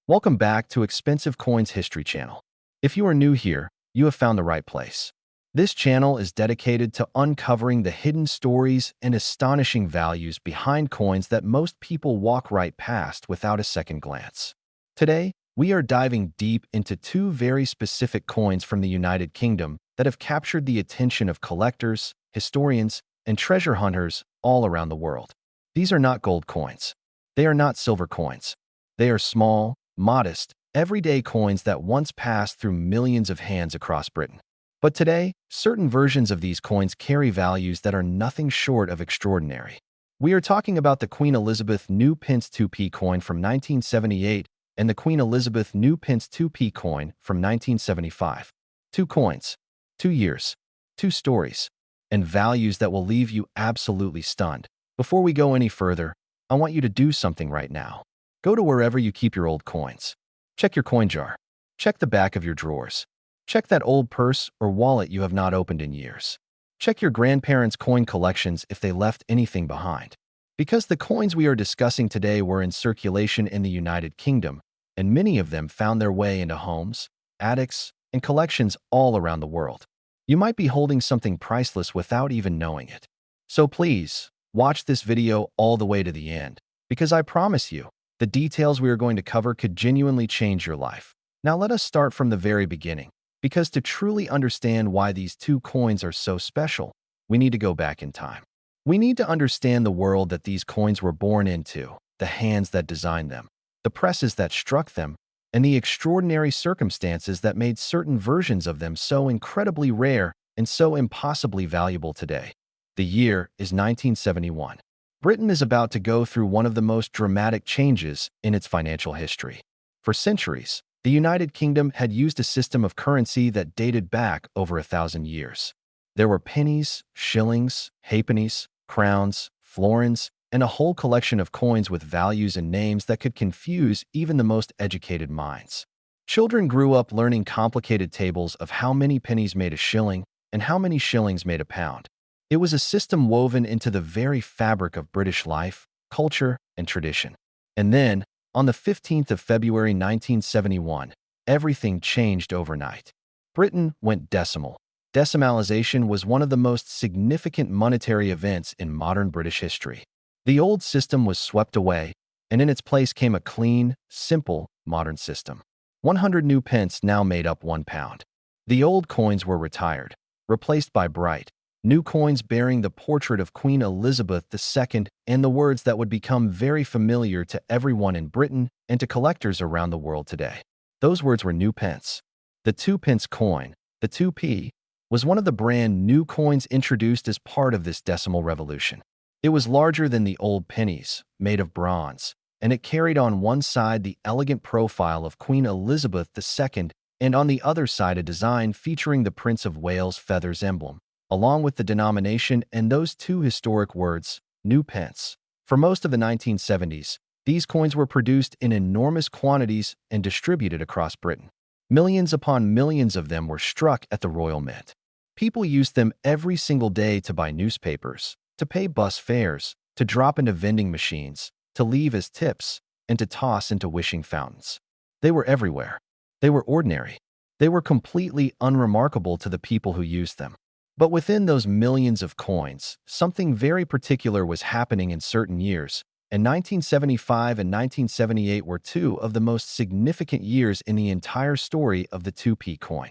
Welcome back to Expensive Coins History Channel. If you are new here, you have found the right place. This channel is dedicated to uncovering the hidden stories and astonishing values behind coins that most people walk right past without a second glance. Today, we are diving deep into two very specific coins from the United Kingdom that have captured the attention of collectors, historians, and treasure hunters all around the world. These are not gold coins. They are not silver coins. They are small, modest, everyday coins that once passed through millions of hands across Britain. But today, certain versions of these coins carry values that are nothing short of extraordinary. We are talking about the Queen Elizabeth New Pence 2p coin from 1978 and the Queen Elizabeth New Pence 2p coin from 1975. Two coins, 2 years, two stories, and values that will leave you absolutely stunned. Before we go any further, I want you to do something right now. Go to wherever you keep your old coins. Check your coin jar. Check the back of your drawers. Check that old purse or wallet you have not opened in years. Check your grandparents' coin collections if they left anything behind. Because the coins we are discussing today were in circulation in the United Kingdom, and many of them found their way into homes, attics, and collections all around the world. You might be holding something priceless without even knowing it. So please, watch this video all the way to the end, because I promise you, the details we are going to cover could genuinely change your life. Now let us start from the very beginning, because to truly understand why these two coins are so special, we need to go back in time. We need to understand the world that these coins were born into, the hands that designed them, the presses that struck them, and the extraordinary circumstances that made certain versions of them so incredibly rare and so impossibly valuable today. The year is 1971. Britain is about to go through one of the most dramatic changes in its financial history. For centuries, the United Kingdom had used a system of currency that dated back over 1,000 years. There were pennies, shillings, halfpennies, crowns, florins, and a whole collection of coins with values and names that could confuse even the most educated minds. Children grew up learning complicated tables of how many pennies made a shilling and how many shillings made a pound. It was a system woven into the very fabric of British life, culture, and tradition. And then, on the 15th of February 1971, everything changed overnight. Britain went decimal. Decimalization was one of the most significant monetary events in modern British history. The old system was swept away, and in its place came a clean, simple, modern system. 100 new pence now made up £1. The old coins were retired, replaced by bright, new coins bearing the portrait of Queen Elizabeth II and the words that would become very familiar to everyone in Britain and to collectors around the world today. Those words were new pence. The 2p coin, the 2p, was one of the brand new coins introduced as part of this decimal revolution. It was larger than the old pennies, made of bronze, and it carried on one side the elegant profile of Queen Elizabeth II and on the other side a design featuring the Prince of Wales' feathers emblem, along with the denomination and those two historic words, new pence. For most of the 1970s, these coins were produced in enormous quantities and distributed across Britain. Millions upon millions of them were struck at the Royal Mint. People used them every single day to buy newspapers, to pay bus fares, to drop into vending machines, to leave as tips, and to toss into wishing fountains. They were everywhere. They were ordinary. They were completely unremarkable to the people who used them. But within those millions of coins, something very particular was happening in certain years, and 1975 and 1978 were two of the most significant years in the entire story of the 2p coin.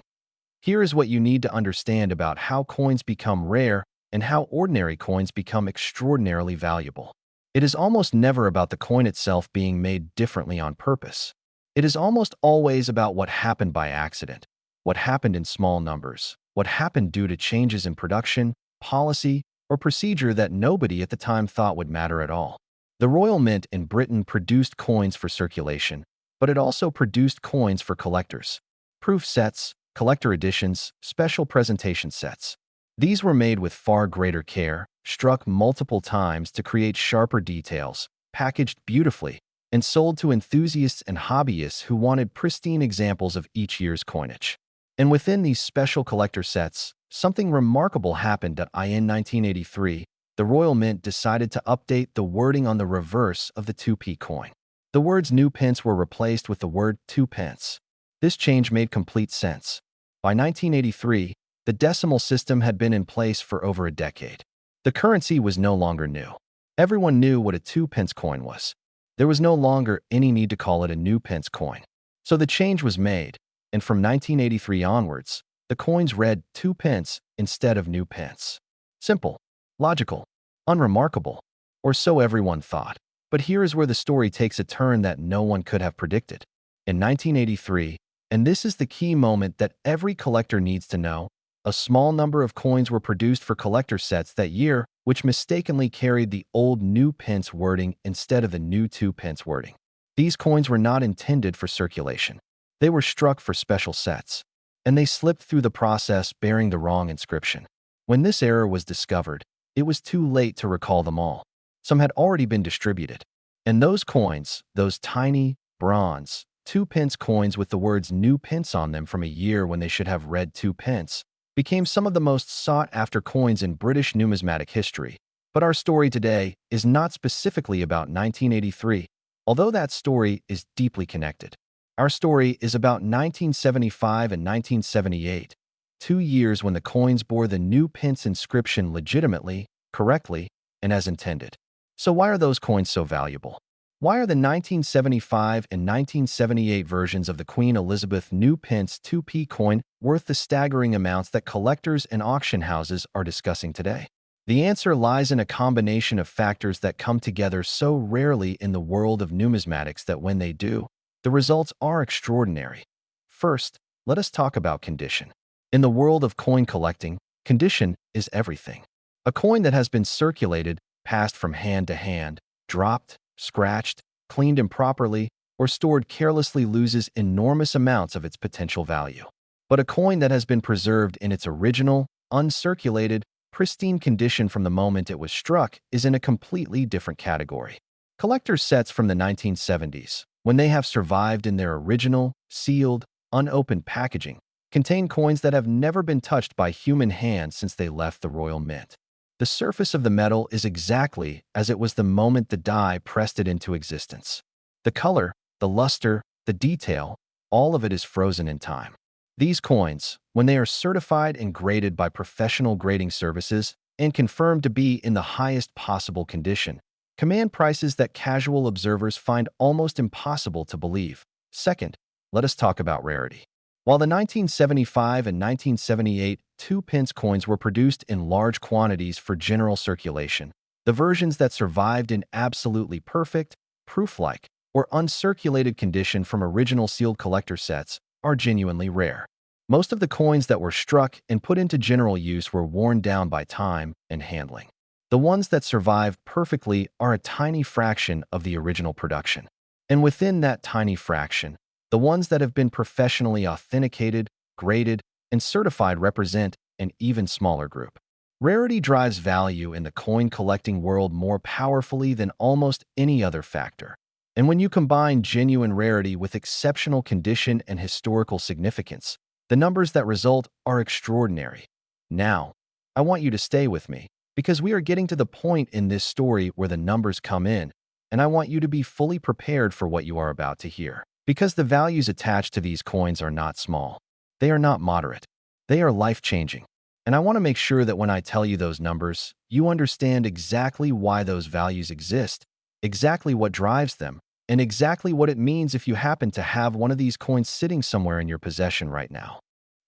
Here is what you need to understand about how coins become rare and how ordinary coins become extraordinarily valuable. It is almost never about the coin itself being made differently on purpose. It is almost always about what happened by accident, what happened in small numbers, what happened due to changes in production, policy, or procedure that nobody at the time thought would matter at all. The Royal Mint in Britain produced coins for circulation, but it also produced coins for collectors. Proof sets, collector editions, special presentation sets. These were made with far greater care, struck multiple times to create sharper details, packaged beautifully, and sold to enthusiasts and hobbyists who wanted pristine examples of each year's coinage. And within these special collector sets, something remarkable happened in 1983. The Royal Mint decided to update the wording on the reverse of the 2p coin. The words new pence were replaced with the word two pence. This change made complete sense. By 1983, the decimal system had been in place for over a decade. The currency was no longer new. Everyone knew what a two-pence coin was. There was no longer any need to call it a new pence coin. So the change was made, and from 1983 onwards, the coins read two pence instead of new pence. Simple, logical, unremarkable, or so everyone thought. But here is where the story takes a turn that no one could have predicted. In 1983, and this is the key moment that every collector needs to know, a small number of coins were produced for collector sets that year, which mistakenly carried the old new pence wording instead of the new two pence wording. These coins were not intended for circulation. They were struck for special sets, and they slipped through the process bearing the wrong inscription. When this error was discovered, it was too late to recall them all. Some had already been distributed. And those coins, those tiny, bronze, two-pence coins with the words new pence on them from a year when they should have read two pence, became some of the most sought-after coins in British numismatic history. But our story today is not specifically about 1983, although that story is deeply connected. Our story is about 1975 and 1978, 2 years when the coins bore the new pence inscription legitimately, correctly, and as intended. So why are those coins so valuable? Why are the 1975 and 1978 versions of the Queen Elizabeth New Pence 2p coin worth the staggering amounts that collectors and auction houses are discussing today? The answer lies in a combination of factors that come together so rarely in the world of numismatics that when they do, the results are extraordinary. First, let us talk about condition. In the world of coin collecting, condition is everything. A coin that has been circulated, passed from hand to hand, dropped, scratched, cleaned improperly, or stored carelessly loses enormous amounts of its potential value. But a coin that has been preserved in its original, uncirculated, pristine condition from the moment it was struck is in a completely different category. Collector sets from the 1970s, when they have survived in their original, sealed, unopened packaging, contain coins that have never been touched by human hands since they left the Royal Mint. The surface of the metal is exactly as it was the moment the die pressed it into existence. The color, the luster, the detail, all of it is frozen in time. These coins, when they are certified and graded by professional grading services and confirmed to be in the highest possible condition, command prices that casual observers find almost impossible to believe. Second, let us talk about rarity. While the 1975 and 1978 two-pence coins were produced in large quantities for general circulation, the versions that survived in absolutely perfect, proof-like, or uncirculated condition from original sealed collector sets are genuinely rare. Most of the coins that were struck and put into general use were worn down by time and handling. The ones that survived perfectly are a tiny fraction of the original production. And within that tiny fraction, the ones that have been professionally authenticated, graded, and certified represent an even smaller group. Rarity drives value in the coin collecting world more powerfully than almost any other factor. And when you combine genuine rarity with exceptional condition and historical significance, the numbers that result are extraordinary. Now, I want you to stay with me, because we are getting to the point in this story where the numbers come in, and I want you to be fully prepared for what you are about to hear. Because the values attached to these coins are not small. They are not moderate. They are life-changing. And I want to make sure that when I tell you those numbers, you understand exactly why those values exist, exactly what drives them, and exactly what it means if you happen to have one of these coins sitting somewhere in your possession right now.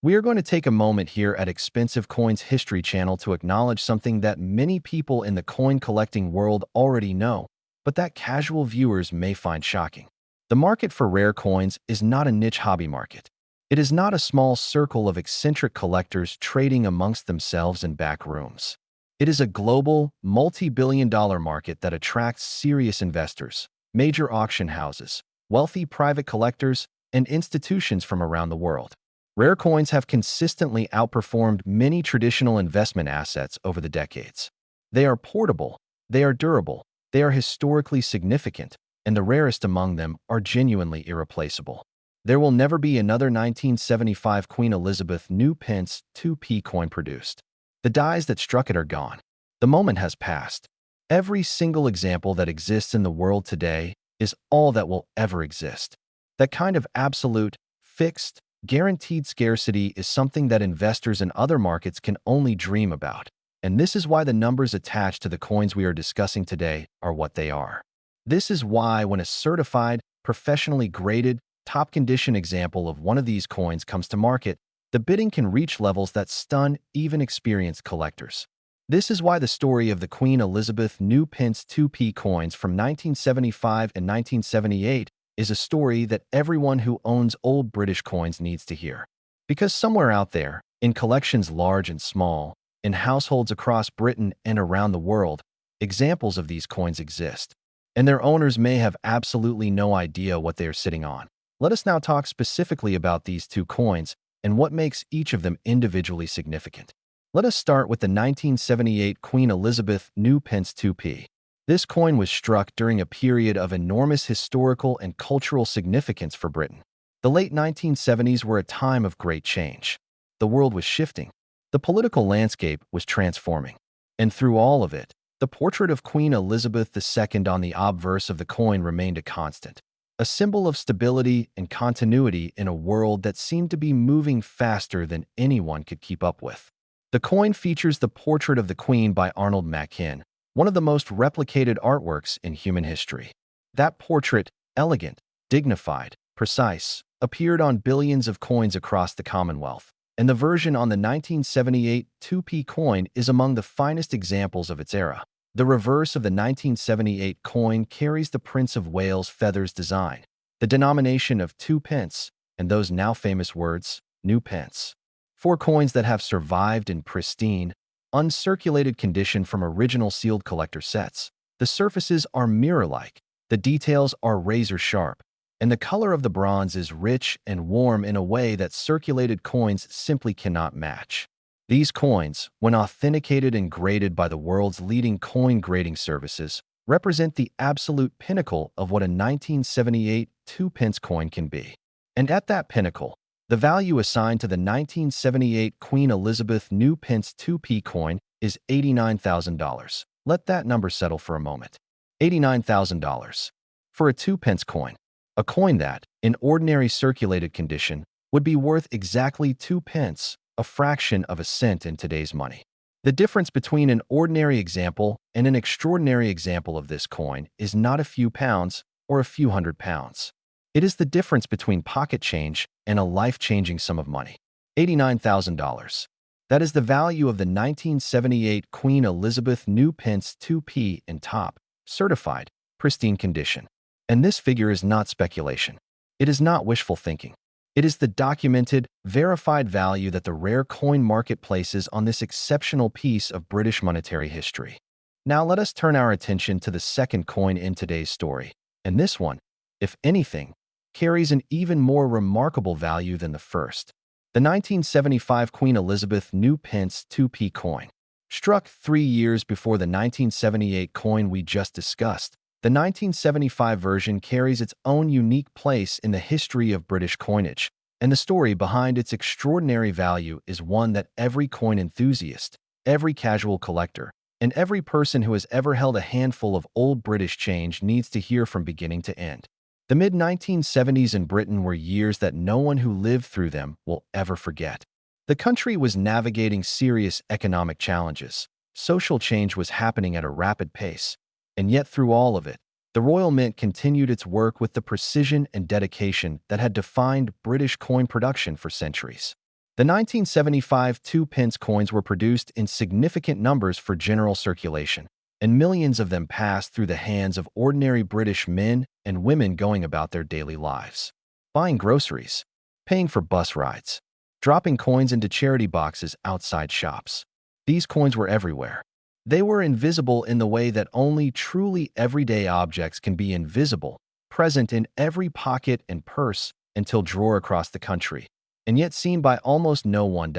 We are going to take a moment here at Expensive Coins History Channel to acknowledge something that many people in the coin collecting world already know, but that casual viewers may find shocking. The market for rare coins is not a niche hobby market. It is not a small circle of eccentric collectors trading amongst themselves in back rooms. It is a global, multi-billion-dollar market that attracts serious investors, major auction houses, wealthy private collectors, and institutions from around the world. Rare coins have consistently outperformed many traditional investment assets over the decades. They are portable, they are durable, they are historically significant, and the rarest among them are genuinely irreplaceable. There will never be another 1975 Queen Elizabeth New Pence 2p coin produced. The dies that struck it are gone. The moment has passed. Every single example that exists in the world today is all that will ever exist. That kind of absolute, fixed, guaranteed scarcity is something that investors in other markets can only dream about. And this is why the numbers attached to the coins we are discussing today are what they are. This is why when a certified, professionally graded, top-condition example of one of these coins comes to market, the bidding can reach levels that stun even experienced collectors. This is why the story of the Queen Elizabeth New Pence 2p coins from 1975 and 1978 is a story that everyone who owns old British coins needs to hear. Because somewhere out there, in collections large and small, in households across Britain and around the world, examples of these coins exist, and their owners may have absolutely no idea what they are sitting on. Let us now talk specifically about these two coins and what makes each of them individually significant. Let us start with the 1978 Queen Elizabeth New Pence 2p. This coin was struck during a period of enormous historical and cultural significance for Britain. The late 1970s were a time of great change. The world was shifting. The political landscape was transforming. And through all of it, the portrait of Queen Elizabeth II on the obverse of the coin remained a constant, a symbol of stability and continuity in a world that seemed to be moving faster than anyone could keep up with. The coin features the portrait of the Queen by Arnold Machin, one of the most replicated artworks in human history. That portrait, elegant, dignified, precise, appeared on billions of coins across the Commonwealth, and the version on the 1978 2p coin is among the finest examples of its era. The reverse of the 1978 coin carries the Prince of Wales feathers design, the denomination of 2 pence, and those now famous words, new pence. 4 coins that have survived in pristine, uncirculated condition from original sealed collector sets. The surfaces are mirror-like, the details are razor-sharp, and the color of the bronze is rich and warm in a way that circulated coins simply cannot match. These coins, when authenticated and graded by the world's leading coin grading services, represent the absolute pinnacle of what a 1978 2-pence coin can be. And at that pinnacle, the value assigned to the 1978 Queen Elizabeth New Pence 2p coin is $89,000. Let that number settle for a moment. $89,000. For a 2-pence coin. A coin that, in ordinary circulated condition, would be worth exactly 2 pence, a fraction of a cent in today's money. The difference between an ordinary example and an extraordinary example of this coin is not a few pounds or a few £100s. It is the difference between pocket change and a life-changing sum of money. $89,000. That is the value of the 1978 Queen Elizabeth New Pence 2p in top, certified, pristine condition. And this figure is not speculation. It is not wishful thinking. It is the documented, verified value that the rare coin market places on this exceptional piece of British monetary history. Now let us turn our attention to the second coin in today's story. And this one, if anything, carries an even more remarkable value than the first. The 1975 Queen Elizabeth New Pence 2p coin. Struck 3 years before the 1978 coin we just discussed, the 1975 version carries its own unique place in the history of British coinage, and the story behind its extraordinary value is one that every coin enthusiast, every casual collector, and every person who has ever held a handful of old British change needs to hear from beginning to end. The mid-1970s in Britain were years that no one who lived through them will ever forget. The country was navigating serious economic challenges. Social change was happening at a rapid pace. And yet through all of it, the Royal Mint continued its work with the precision and dedication that had defined British coin production for centuries. The 1975 2-pence coins were produced in significant numbers for general circulation, and millions of them passed through the hands of ordinary British men and women going about their daily lives. Buying groceries, paying for bus rides, dropping coins into charity boxes outside shops. These coins were everywhere. They were invisible in the way that only truly everyday objects can be invisible, present in every pocket and purse until drawer across the country, and yet seen by almost no one.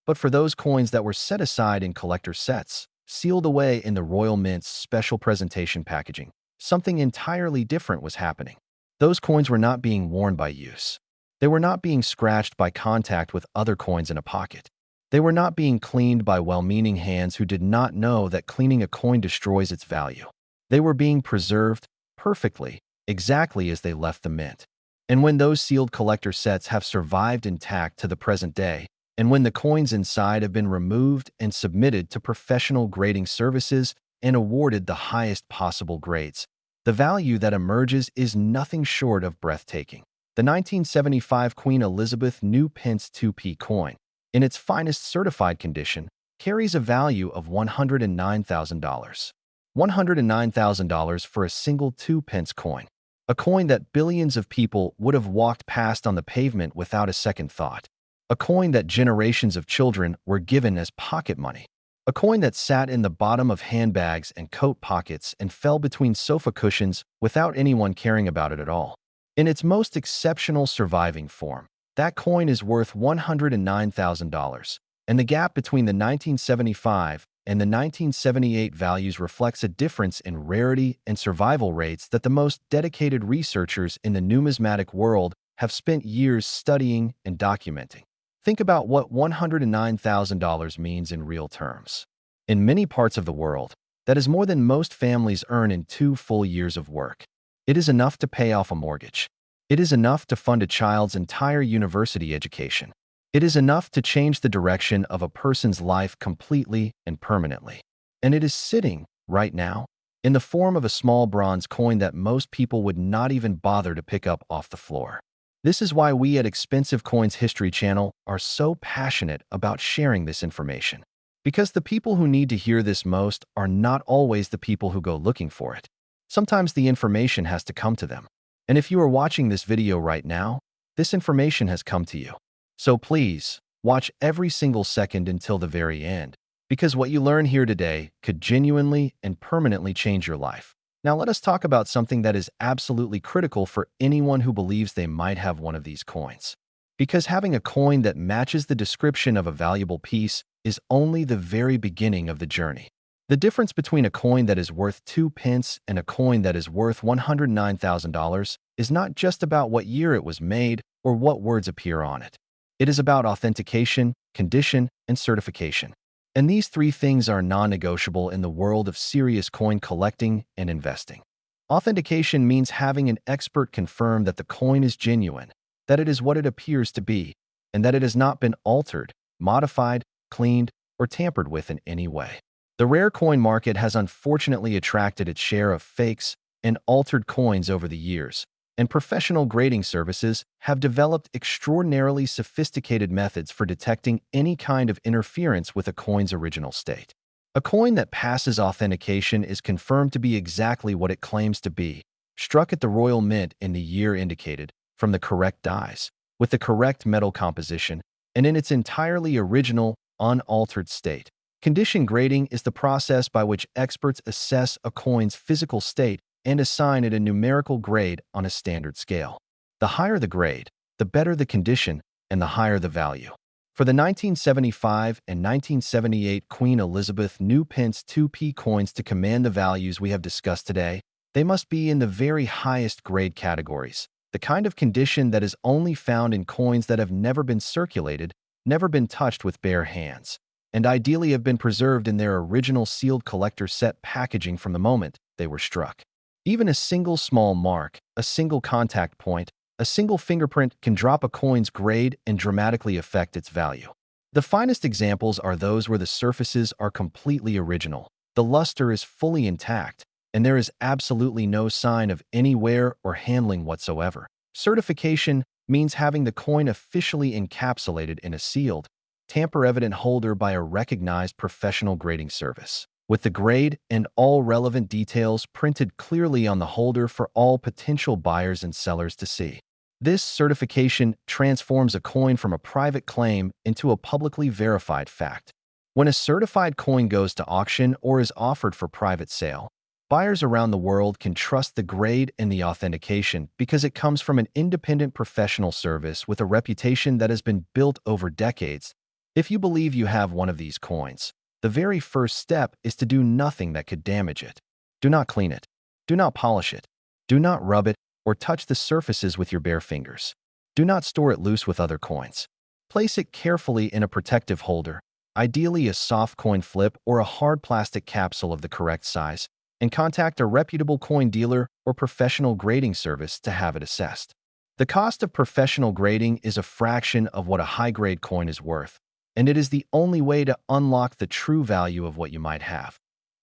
But for those coins that were set aside in collector sets, sealed away in the Royal Mint's special presentation packaging, something entirely different was happening. Those coins were not being worn by use. They were not being scratched by contact with other coins in a pocket. They were not being cleaned by well-meaning hands who did not know that cleaning a coin destroys its value. They were being preserved perfectly exactly as they left the mint. And when those sealed collector sets have survived intact to the present day, and when the coins inside have been removed and submitted to professional grading services and awarded the highest possible grades, the value that emerges is nothing short of breathtaking. The 1975 Queen Elizabeth New Pence 2p coin, in its finest certified condition, carries a value of $109,000. $109,000 for a single 2 pence coin, a coin that billions of people would have walked past on the pavement without a second thought, a coin that generations of children were given as pocket money, a coin that sat in the bottom of handbags and coat pockets and fell between sofa cushions without anyone caring about it at all. In its most exceptional surviving form, that coin is worth $109,000, and the gap between the 1975 and the 1978 values reflects a difference in rarity and survival rates that the most dedicated researchers in the numismatic world have spent years studying and documenting. Think about what $109,000 means in real terms. In many parts of the world, that is more than most families earn in 2 full years of work. It is enough to pay off a mortgage. It is enough to fund a child's entire university education. It is enough to change the direction of a person's life completely and permanently. And it is sitting, right now, in the form of a small bronze coin that most people would not even bother to pick up off the floor. This is why we at Expensive Coins History Channel are so passionate about sharing this information. Because the people who need to hear this most are not always the people who go looking for it. Sometimes the information has to come to them. And if you are watching this video right now, this information has come to you. So please, watch every single second until the very end, because what you learn here today could genuinely and permanently change your life. Now let us talk about something that is absolutely critical for anyone who believes they might have one of these coins. Because having a coin that matches the description of a valuable piece is only the very beginning of the journey. The difference between a coin that is worth 2 pence and a coin that is worth $109,000 is not just about what year it was made or what words appear on it. It is about authentication, condition, and certification. And these 3 things are non-negotiable in the world of serious coin collecting and investing. Authentication means having an expert confirm that the coin is genuine, that it is what it appears to be, and that it has not been altered, modified, cleaned, or tampered with in any way. The rare coin market has unfortunately attracted its share of fakes and altered coins over the years, and professional grading services have developed extraordinarily sophisticated methods for detecting any kind of interference with a coin's original state. A coin that passes authentication is confirmed to be exactly what it claims to be, struck at the Royal Mint in the year indicated, from the correct dies, with the correct metal composition, and in its entirely original, unaltered state. Condition grading is the process by which experts assess a coin's physical state and assign it a numerical grade on a standard scale. The higher the grade, the better the condition, and the higher the value. For the 1975 and 1978 Queen Elizabeth New Pence 2p coins to command the values we have discussed today, they must be in the very highest grade categories, the kind of condition that is only found in coins that have never been circulated, never been touched with bare hands, and ideally have been preserved in their original sealed collector set packaging from the moment they were struck. Even a single small mark, a single contact point, a single fingerprint can drop a coin's grade and dramatically affect its value. The finest examples are those where the surfaces are completely original, the luster is fully intact, and there is absolutely no sign of any wear or handling whatsoever. Certification means having the coin officially encapsulated in a sealed, tamper-evident holder by a recognized professional grading service, with the grade and all relevant details printed clearly on the holder for all potential buyers and sellers to see. This certification transforms a coin from a private claim into a publicly verified fact. When a certified coin goes to auction or is offered for private sale, buyers around the world can trust the grade and the authentication because it comes from an independent professional service with a reputation that has been built over decades. If you believe you have one of these coins, the very first step is to do nothing that could damage it. Do not clean it. Do not polish it. Do not rub it or touch the surfaces with your bare fingers. Do not store it loose with other coins. Place it carefully in a protective holder, ideally a soft coin flip or a hard plastic capsule of the correct size, and contact a reputable coin dealer or professional grading service to have it assessed. The cost of professional grading is a fraction of what a high-grade coin is worth, and it is the only way to unlock the true value of what you might have.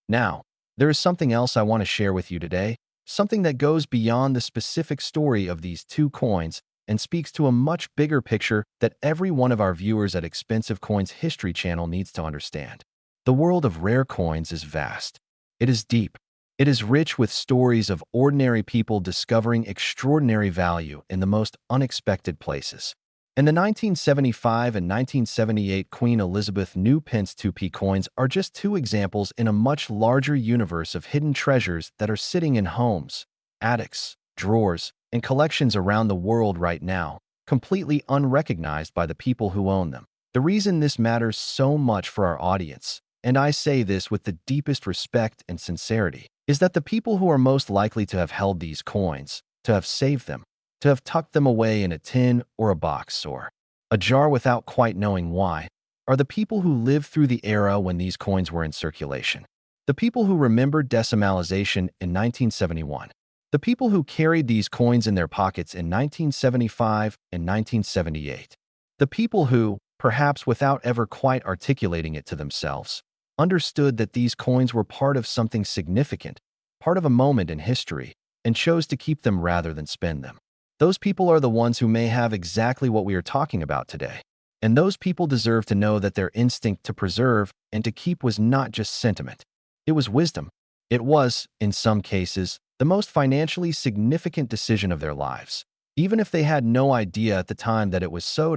Now, there is something else I want to share with you today, something that goes beyond the specific story of these two coins and speaks to a much bigger picture that every one of our viewers at Expensive Coins History Channel needs to understand. The world of rare coins is vast. It is deep. It is rich with stories of ordinary people discovering extraordinary value in the most unexpected places. And the 1975 and 1978 Queen Elizabeth New Pence 2p coins are just two examples in a much larger universe of hidden treasures that are sitting in homes, attics, drawers, and collections around the world right now, completely unrecognized by the people who own them. The reason this matters so much for our audience, and I say this with the deepest respect and sincerity, is that the people who are most likely to have held these coins, to have saved them, to have tucked them away in a tin or a box or a jar without quite knowing why, are the people who lived through the era when these coins were in circulation. The people who remembered decimalization in 1971. The people who carried these coins in their pockets in 1975 and 1978. The people who, perhaps without ever quite articulating it to themselves, understood that these coins were part of something significant, part of a moment in history, and chose to keep them rather than spend them. Those people are the ones who may have exactly what we are talking about today. And those people deserve to know that their instinct to preserve and to keep was not just sentiment. It was wisdom. It was, in some cases, the most financially significant decision of their lives, even if they had no idea at the time that it was so.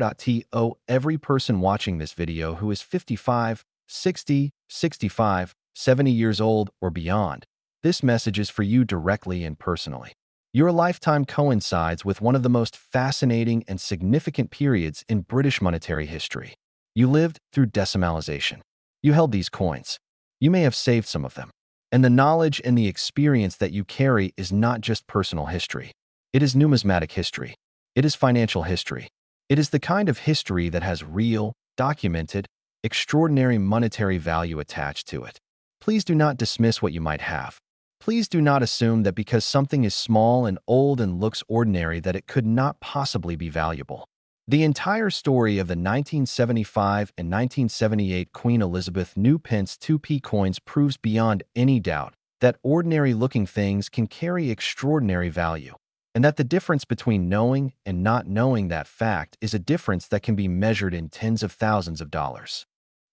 Every person watching this video who is 55, 60, 65, 70 years old or beyond, this message is for you directly and personally. Your lifetime coincides with one of the most fascinating and significant periods in British monetary history. You lived through decimalization. You held these coins. You may have saved some of them. And the knowledge and the experience that you carry is not just personal history. It is numismatic history. It is financial history. It is the kind of history that has real, documented, extraordinary monetary value attached to it. Please do not dismiss what you might have. Please do not assume that because something is small and old and looks ordinary that it could not possibly be valuable. The entire story of the 1975 and 1978 Queen Elizabeth New Pence 2p coins proves beyond any doubt that ordinary-looking things can carry extraordinary value, and that the difference between knowing and not knowing that fact is a difference that can be measured in tens of thousands of dollars.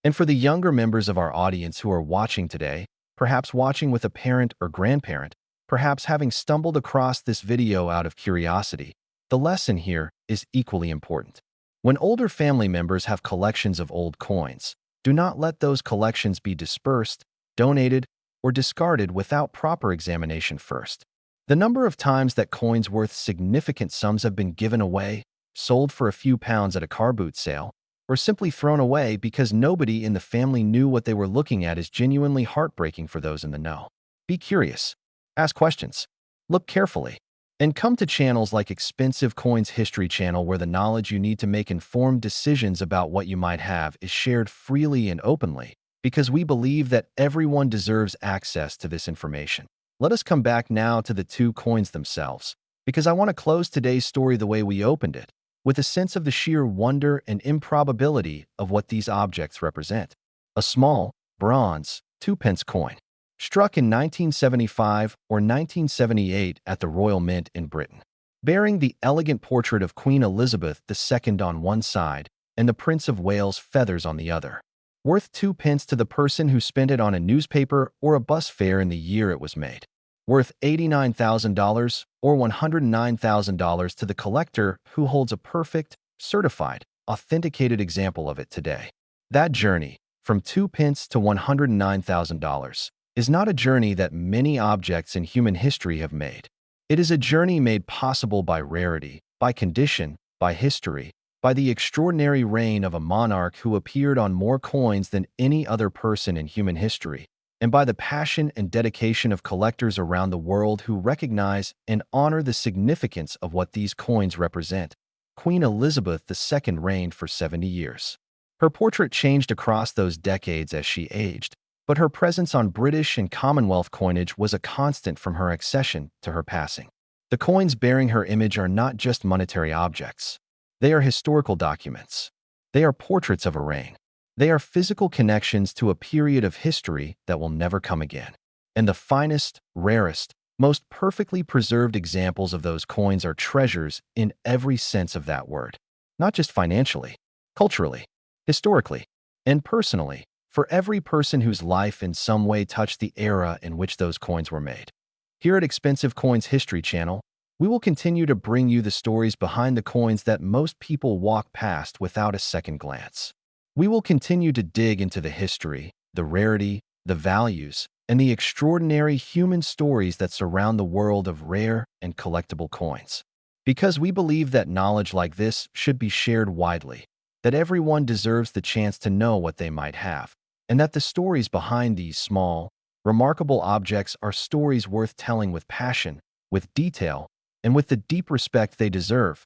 And for the younger members of our audience who are watching today, perhaps watching with a parent or grandparent, perhaps having stumbled across this video out of curiosity, the lesson here is equally important. When older family members have collections of old coins, do not let those collections be dispersed, donated, or discarded without proper examination first. The number of times that coins worth significant sums have been given away, sold for a few pounds at a car boot sale, or simply thrown away because nobody in the family knew what they were looking at is genuinely heartbreaking for those in the know. Be curious. Ask questions. Look carefully. And come to channels like Expensive Coins History Channel where the knowledge you need to make informed decisions about what you might have is shared freely and openly, because we believe that everyone deserves access to this information. Let us come back now to the two coins themselves, because I want to close today's story the way we opened it, with a sense of the sheer wonder and improbability of what these objects represent. A small, bronze, 2-pence coin, struck in 1975 or 1978 at the Royal Mint in Britain, bearing the elegant portrait of Queen Elizabeth II on one side and the Prince of Wales' feathers on the other. Worth 2 pence to the person who spent it on a newspaper or a bus fare in the year it was made. Worth $89,000 or $109,000 to the collector who holds a perfect, certified, authenticated example of it today. That journey, from 2 pence to $109,000, is not a journey that many objects in human history have made. It is a journey made possible by rarity, by condition, by history, by the extraordinary reign of a monarch who appeared on more coins than any other person in human history, and by the passion and dedication of collectors around the world who recognize and honor the significance of what these coins represent. Queen Elizabeth II reigned for 70 years. Her portrait changed across those decades as she aged, but her presence on British and Commonwealth coinage was a constant from her accession to her passing. The coins bearing her image are not just monetary objects. They are historical documents. They are portraits of a reign. They are physical connections to a period of history that will never come again. And the finest, rarest, most perfectly preserved examples of those coins are treasures in every sense of that word. Not just financially, culturally, historically, and personally, for every person whose life in some way touched the era in which those coins were made. Here at Expensive Coins History Channel, we will continue to bring you the stories behind the coins that most people walk past without a second glance. We will continue to dig into the history, the rarity, the values, and the extraordinary human stories that surround the world of rare and collectible coins. Because we believe that knowledge like this should be shared widely, that everyone deserves the chance to know what they might have, and that the stories behind these small, remarkable objects are stories worth telling with passion, with detail, and with the deep respect they deserve.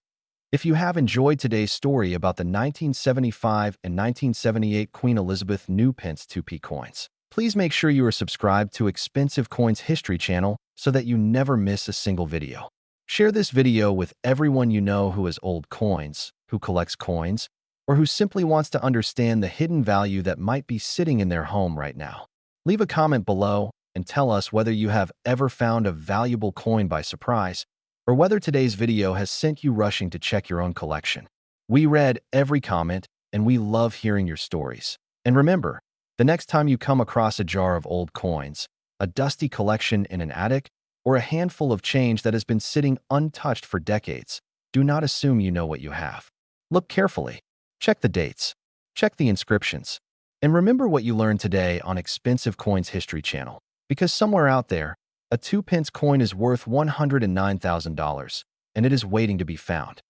If you have enjoyed today's story about the 1975 and 1978 Queen Elizabeth New Pence 2p coins, please make sure you are subscribed to Expensive Coins History Channel so that you never miss a single video. Share this video with everyone you know who has old coins, who collects coins, or who simply wants to understand the hidden value that might be sitting in their home right now. Leave a comment below and tell us whether you have ever found a valuable coin by surprise, or whether today's video has sent you rushing to check your own collection. We read every comment, and we love hearing your stories. And remember, the next time you come across a jar of old coins, a dusty collection in an attic, or a handful of change that has been sitting untouched for decades, do not assume you know what you have. Look carefully. Check the dates. Check the inscriptions. And remember what you learned today on Expensive Coins History Channel, because somewhere out there, a 2-pence coin is worth $109,000, and it is waiting to be found.